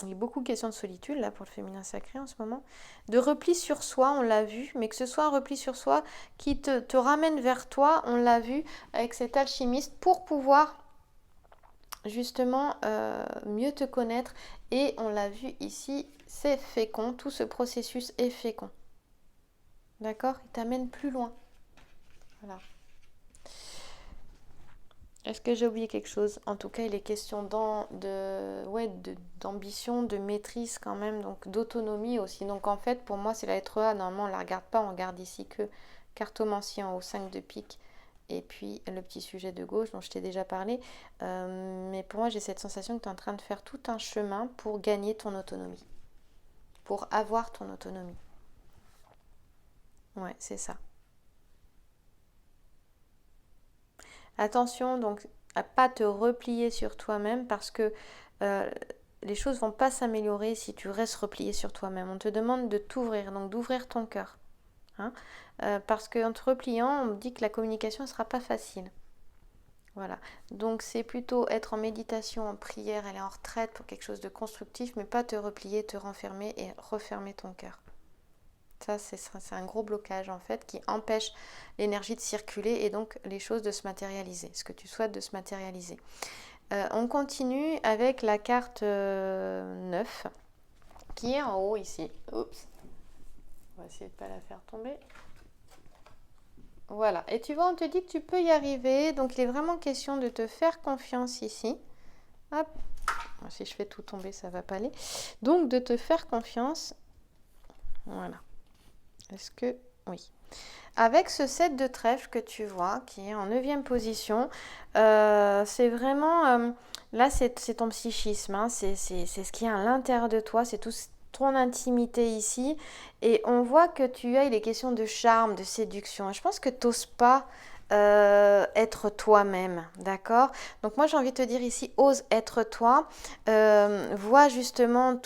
Il y a beaucoup de questions de solitude là pour le féminin sacré en ce moment. De repli sur soi, on l'a vu, mais que ce soit un repli sur soi qui te ramène vers toi, on l'a vu avec cet alchimiste pour pouvoir justement mieux te connaître. Et on l'a vu ici, c'est fécond, tout ce processus est fécond. D'accord? Il t'amène plus loin. Voilà. Est-ce que j'ai oublié quelque chose? En tout cas, il est question d'ambition, de maîtrise quand même, donc d'autonomie aussi. Donc en fait, pour moi, c'est la lettre A. Normalement, on ne la regarde pas, on regarde ici que cartomancie en haut, 5 de pique, et puis le petit sujet de gauche dont je t'ai déjà parlé. Mais pour moi, j'ai cette sensation que tu es en train de faire tout un chemin pour gagner ton autonomie, pour avoir ton autonomie. Ouais, c'est ça. Attention donc à pas te replier sur toi-même parce que les choses vont pas s'améliorer si tu restes replié sur toi-même. On te demande de t'ouvrir, donc d'ouvrir ton cœur. Hein, parce qu'en te repliant, on me dit que la communication ne sera pas facile. Voilà. Donc c'est plutôt être en méditation, en prière, aller en retraite pour quelque chose de constructif, mais pas te replier, te renfermer et refermer ton cœur. Ça, c'est un gros blocage en fait qui empêche l'énergie de circuler et donc les choses de se matérialiser, ce que tu souhaites de se matérialiser. On continue avec la carte 9 qui est en haut ici. Oups. On va essayer de ne pas la faire tomber. Voilà. Et tu vois, on te dit que tu peux y arriver. Donc, il est vraiment question de te faire confiance ici. Hop. Si je fais tout tomber, ça ne va pas aller. Donc, de te faire confiance. Voilà. Est-ce que... Oui. Avec ce 7 de trèfle que tu vois, qui est en 9e position, c'est vraiment... là, c'est ton psychisme, hein, c'est ce qui est à l'intérieur de toi, c'est tout ton intimité ici. Et on voit que tu as les questions de charme, de séduction. Et je pense que tu n'oses pas être toi-même, d'accord? Donc moi, j'ai envie de te dire ici, ose être toi. Vois justement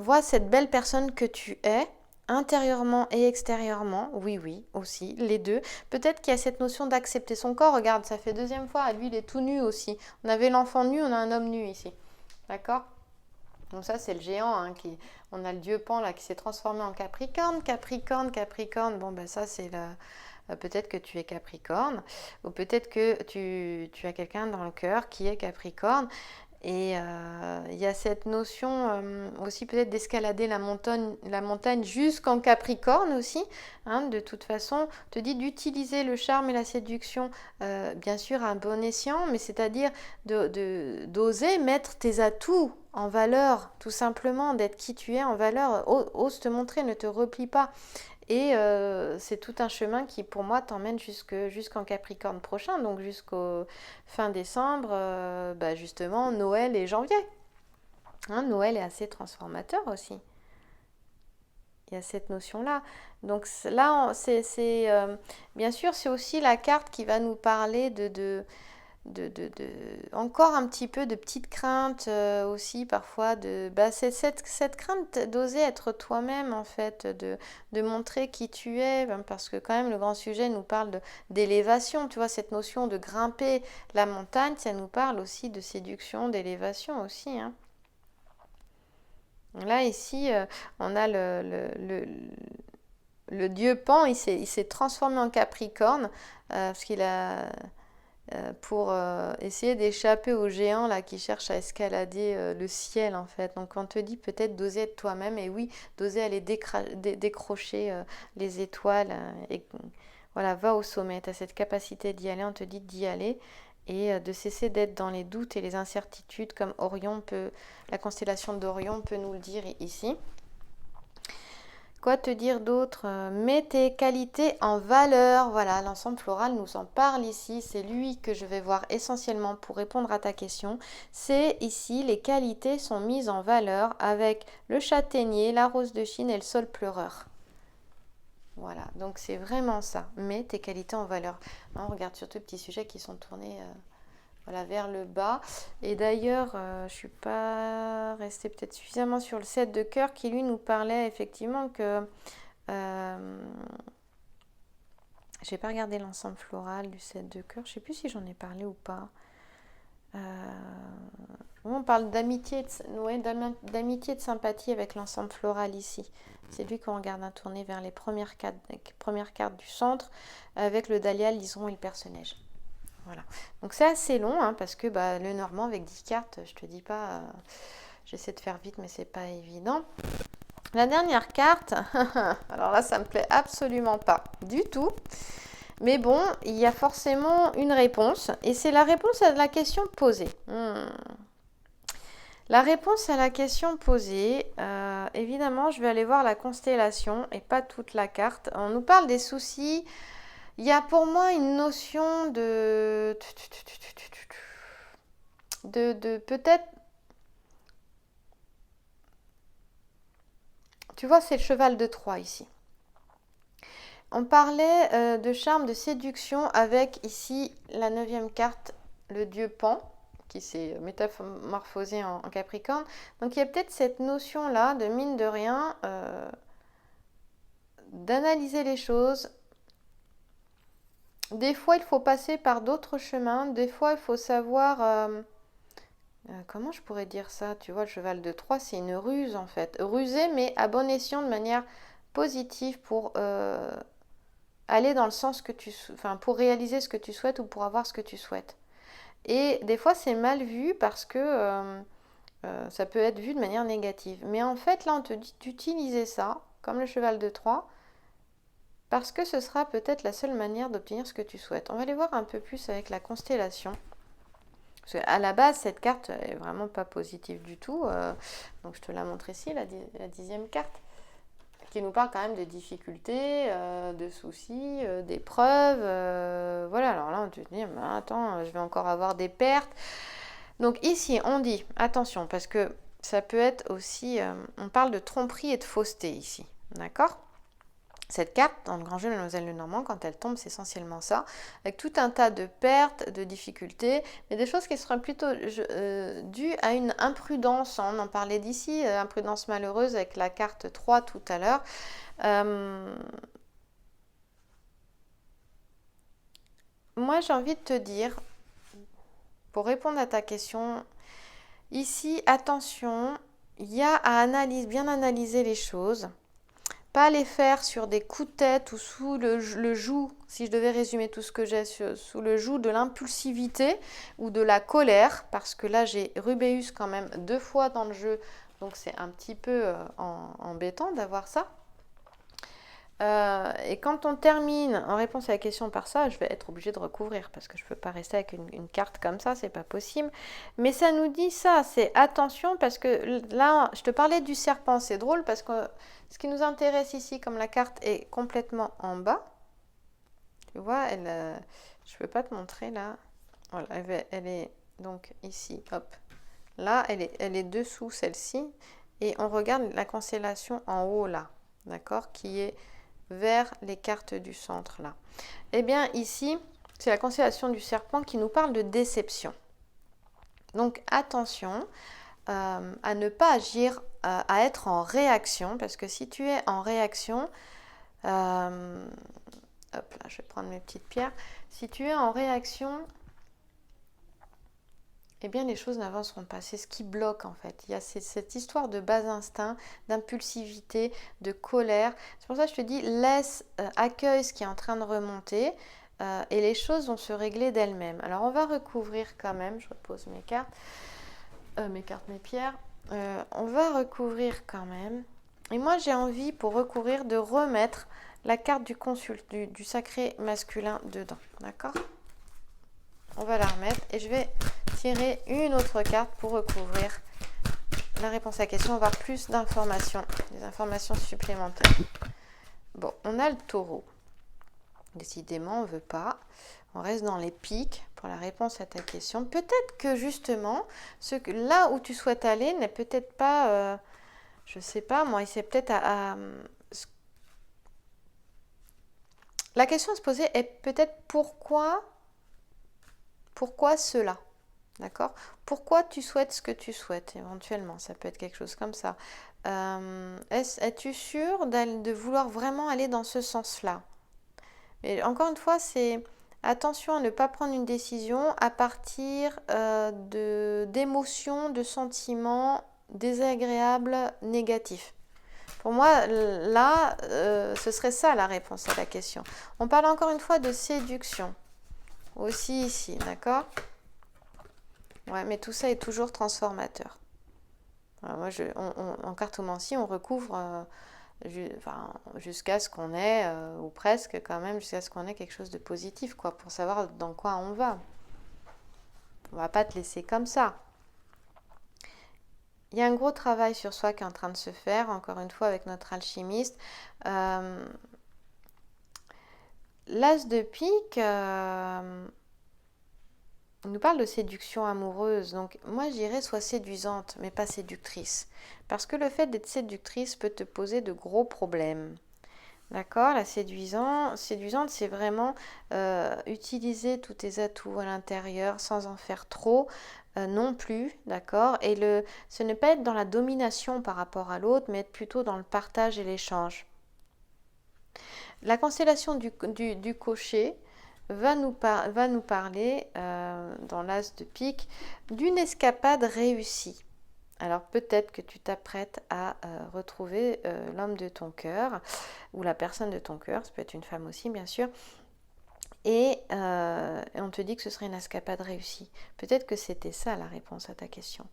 vois cette belle personne que tu es. Intérieurement et extérieurement, oui, aussi, les deux. Peut-être qu'il y a cette notion d'accepter son corps. Regarde, ça fait 2e fois. Lui, il est tout nu aussi. On avait l'enfant nu, on a un homme nu ici. D'accord? Donc ça, c'est le géant. Hein, on a le dieu Pan là qui s'est transformé en Capricorne. Capricorne. Bon, ben ça, c'est peut-être que tu es Capricorne. Ou peut-être que tu as quelqu'un dans le cœur qui est Capricorne. Et il y a cette notion aussi peut-être d'escalader la montagne jusqu'en Capricorne aussi. Hein, de toute façon, te dit d'utiliser le charme et la séduction, bien sûr à un bon escient, mais c'est-à-dire d'oser mettre tes atouts en valeur, tout simplement, d'être qui tu es en valeur. Ose te montrer, ne te replie pas. Et c'est tout un chemin qui, pour moi, t'emmène jusqu'en Capricorne prochain, donc jusqu'au fin décembre, justement, Noël et janvier. Hein, Noël est assez transformateur aussi. Il y a cette notion-là. Donc là, bien sûr, c'est aussi la carte qui va nous parler encore un petit peu de petites craintes aussi parfois c'est cette crainte d'oser être toi-même en fait, de montrer qui tu es, parce que quand même le grand sujet nous parle d'élévation, tu vois, cette notion de grimper la montagne, ça nous parle aussi de séduction, d'élévation aussi, hein. Là, ici, on a le dieu Pan, il s'est transformé en Capricorne parce qu'il a pour essayer d'échapper aux géants là qui cherchent à escalader le ciel en fait. Donc on te dit peut-être d'oser être toi-même et oui, d'oser aller décrocher les étoiles et voilà, va au sommet. Tu as cette capacité d'y aller, on te dit d'y aller et de cesser d'être dans les doutes et les incertitudes comme Orion peut, la constellation d'Orion peut nous le dire ici. Quoi te dire d'autre? Mets tes qualités en valeur. Voilà, l'ensemble floral nous en parle ici. C'est lui que je vais voir essentiellement pour répondre à ta question. C'est ici, les qualités sont mises en valeur avec le châtaignier, la rose de Chine et le sol pleureur. Voilà, donc c'est vraiment ça. Mets tes qualités en valeur. On regarde surtout les petits sujets qui sont tournés voilà, vers le bas. Et d'ailleurs, je ne suis pas restée peut-être suffisamment sur le 7 de cœur qui lui nous parlait effectivement que... j'ai pas regardé l'ensemble floral du 7 de cœur. Je ne sais plus si j'en ai parlé ou pas. On parle d'amitié, d'amitié et de sympathie avec l'ensemble floral ici. C'est lui qu'on regarde un tourné vers les premières cartes du centre avec le dahlia, le liseron et le perce-neige. Voilà. Donc c'est assez long hein, parce que le normand avec 10 cartes, je te dis pas, j'essaie de faire vite mais c'est pas évident. La dernière carte, alors là ça me plaît absolument pas du tout. Mais bon, il y a forcément une réponse et c'est la réponse à la question posée. La réponse à la question posée, évidemment, je vais aller voir la constellation et pas toute la carte. On nous parle des soucis. Il y a pour moi une notion de peut-être... Tu vois, c'est le cheval de Troie ici. On parlait de charme, de séduction avec ici la 9e carte, le dieu Pan, qui s'est métamorphosé en Capricorne. Donc il y a peut-être cette notion-là de mine de rien, d'analyser les choses. Des fois, il faut passer par d'autres chemins. Des fois, il faut savoir... comment je pourrais dire ça? Tu vois, le cheval de Troie, c'est une ruse en fait. Rusé, mais à bon escient, de manière positive pour aller dans le sens que enfin, pour réaliser ce que tu souhaites ou pour avoir ce que tu souhaites. Et des fois, c'est mal vu parce que ça peut être vu de manière négative. Mais en fait, là, on te dit d'utiliser ça, comme le cheval de Troie, parce que ce sera peut-être la seule manière d'obtenir ce que tu souhaites. On va aller voir un peu plus avec la constellation. Parce qu'à la base, cette carte est vraiment pas positive du tout. Donc je te la montre ici, la 10e carte, qui nous parle quand même de difficultés, de soucis, d'épreuves. Voilà, alors là, on te dit, attends, je vais encore avoir des pertes. Donc ici, on dit, attention, parce que ça peut être aussi, on parle de tromperie et de fausseté ici, d'accord? Cette carte, dans le grand jeu de Mademoiselle Lenormand, quand elle tombe, c'est essentiellement ça, avec tout un tas de pertes, de difficultés, mais des choses qui seraient plutôt dues à une imprudence. On en parlait d'ici, imprudence malheureuse avec la carte 3 tout à l'heure. Moi, j'ai envie de te dire, pour répondre à ta question, ici, attention, il y a à bien analyser les choses. Pas les faire sur des coups de tête ou sous le joug, si je devais résumer tout ce que j'ai, sous le joug de l'impulsivité ou de la colère, parce que là j'ai Rubéus quand même 2 fois dans le jeu, donc c'est un petit peu embêtant d'avoir ça. Et quand on termine en réponse à la question par ça, je vais être obligée de recouvrir parce que je ne peux pas rester avec une carte comme ça, c'est pas possible. Mais ça nous dit ça, c'est attention parce que là, je te parlais du serpent, c'est drôle parce que ce qui nous intéresse ici, comme la carte est complètement en bas, tu vois, je ne peux pas te montrer là. Voilà, elle est donc ici, hop. Là, elle est dessous celle-ci et on regarde la constellation en haut là, d'accord, qui est vers les cartes du centre là. Eh bien ici, c'est la constellation du serpent qui nous parle de déception. Donc attention à ne pas agir, à être en réaction, parce que si tu es en réaction, hop là, je vais prendre mes petites pierres. Si tu es en réaction, eh bien les choses n'avanceront pas. C'est ce qui bloque en fait. Il y a cette histoire de bas instinct, d'impulsivité, de colère. C'est pour ça que je te dis, laisse, accueille ce qui est en train de remonter et les choses vont se régler d'elles-mêmes. Alors on va recouvrir quand même, je repose mes cartes, mes pierres. On va recouvrir quand même. Et moi j'ai envie pour recouvrir de remettre la carte du sacré masculin dedans. D'accord ? On va la remettre et je vais tirer une autre carte pour recouvrir la réponse à la question, avoir plus d'informations, des informations supplémentaires. Bon, on a le taureau. Décidément, on ne veut pas. On reste dans les pics pour la réponse à ta question. Peut-être que justement, là où tu souhaites aller n'est peut-être pas, je ne sais pas, moi, c'est peut-être La question à se poser est peut-être pourquoi cela. D'accord ? Pourquoi tu souhaites ce que tu souhaites éventuellement? Ça peut être quelque chose comme ça. Es-tu sûr de vouloir vraiment aller dans ce sens-là? Et encore une fois, c'est attention à ne pas prendre une décision à partir d'émotions, de sentiments désagréables, négatifs. Pour moi, là, ce serait ça la réponse à la question. On parle encore une fois de séduction. Aussi ici, d'accord ? Ouais, mais tout ça est toujours transformateur. Alors moi, en cartomancie, on recouvre jusqu'à ce qu'on ait, ou presque quand même, jusqu'à ce qu'on ait quelque chose de positif, quoi, pour savoir dans quoi on va. On va pas te laisser comme ça. Il y a un gros travail sur soi qui est en train de se faire, encore une fois, avec notre alchimiste. L'as de pique... il nous parle de séduction amoureuse, donc moi je dirais sois séduisante, mais pas séductrice. Parce que le fait d'être séductrice peut te poser de gros problèmes. D'accord ? La séduisante, c'est vraiment utiliser tous tes atouts à l'intérieur sans en faire trop non plus. D'accord ? Et ce n'est pas être dans la domination par rapport à l'autre, mais être plutôt dans le partage et l'échange. La constellation du cocher va nous parler, dans l'as de pique, d'une escapade réussie. Alors peut-être que tu t'apprêtes à retrouver l'homme de ton cœur, ou la personne de ton cœur, ça peut être une femme aussi bien sûr, et on te dit que ce serait une escapade réussie. Peut-être que c'était ça la réponse à ta question.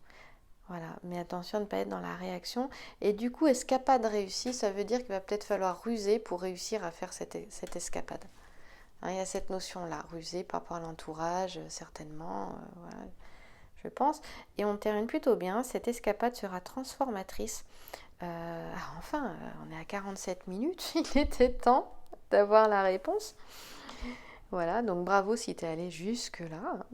Voilà, mais attention de ne pas être dans la réaction. Et du coup, escapade réussie, ça veut dire qu'il va peut-être falloir ruser pour réussir à faire cette escapade. Hein, il y a cette notion-là, ruser par rapport à l'entourage, certainement, voilà, je pense. Et on termine plutôt bien, cette escapade sera transformatrice. Enfin, on est à 47 minutes, il était temps d'avoir la réponse. Voilà, donc bravo si tu es allé jusque-là.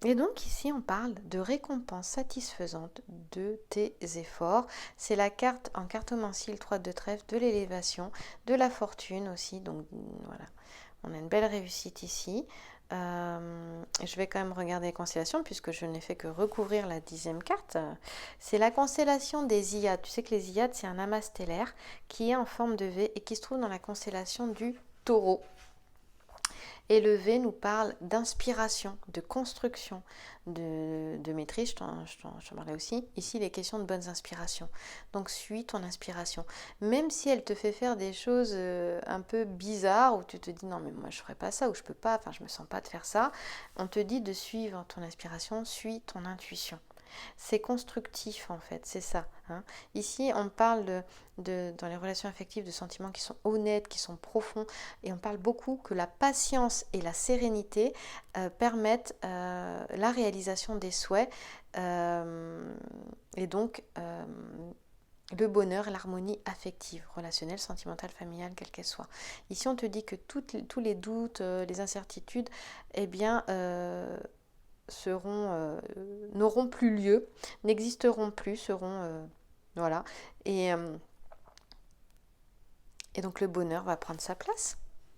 Et donc ici, on parle de récompense satisfaisante de tes efforts. C'est la carte en cartomancie, le 3 de trèfle, de l'élévation, de la fortune aussi. Donc voilà, on a une belle réussite ici. Je vais quand même regarder les constellations puisque je n'ai fait que recouvrir la 10e carte. C'est la constellation des Iades. Tu sais que les Iades, c'est un amas stellaire qui est en forme de V et qui se trouve dans la constellation du Taureau. Et le V nous parle d'inspiration, de construction, de maîtrise, je t'en parlais aussi. Ici, il est question de bonnes inspirations. Donc, suis ton inspiration. Même si elle te fait faire des choses un peu bizarres, où tu te dis, non mais moi je ne ferai pas ça, ou je peux pas, enfin je me sens pas de faire ça, on te dit de suivre ton inspiration, suis ton intuition. C'est constructif en fait, c'est ça. Hein. Ici, on parle dans les relations affectives de sentiments qui sont honnêtes, qui sont profonds, et on parle beaucoup que la patience et la sérénité permettent la réalisation des souhaits et donc le bonheur et l'harmonie affective, relationnelle, sentimentale, familiale, quelle qu'elle soit. Ici, on te dit que tous les doutes, les incertitudes, eh bien... n'auront plus lieu, n'existeront plus, seront voilà, et donc le bonheur va prendre sa place.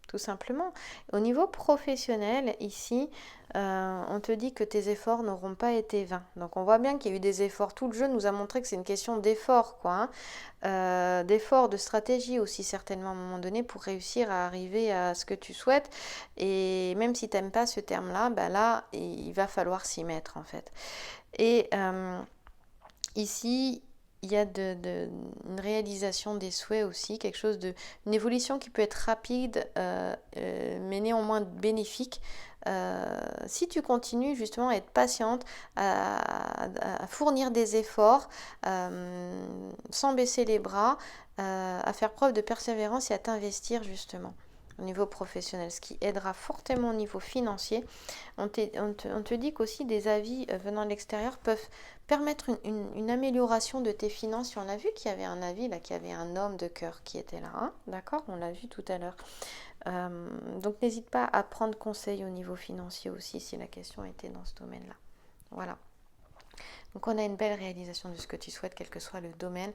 tout simplement. Au niveau professionnel, ici, on te dit que tes efforts n'auront pas été vains. Donc on voit bien qu'il y a eu des efforts. Tout le jeu nous a montré que c'est une question d'effort, quoi. D'effort, de stratégie aussi certainement à un moment donné pour réussir à arriver à ce que tu souhaites. Et même si tu n'aimes pas ce terme-là, ben là, il va falloir s'y mettre en fait. Et ici, il y a une réalisation des souhaits aussi, quelque chose une évolution qui peut être rapide, mais néanmoins bénéfique. Si tu continues justement à être patiente, à fournir des efforts, sans baisser les bras, à faire preuve de persévérance et à t'investir justement au niveau professionnel, ce qui aidera fortement au niveau financier. On te dit qu'aussi des avis venant de l'extérieur peuvent permettre une amélioration de tes finances. On a vu qu'il y avait un avis là, qu'il y avait un homme de cœur qui était là, hein, d'accord, on l'a vu tout à l'heure. Donc n'hésite pas à prendre conseil au niveau financier aussi si la question était dans ce domaine-là. Voilà. Donc on a une belle réalisation de ce que tu souhaites, quel que soit le domaine.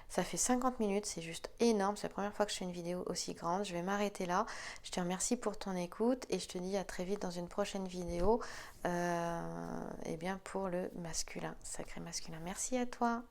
Ça fait 50 minutes, c'est juste énorme. C'est la première fois que je fais une vidéo aussi grande. Je vais m'arrêter là. Je te remercie pour ton écoute et je te dis à très vite dans une prochaine vidéo. Eh bien pour le masculin, sacré masculin. Merci à toi.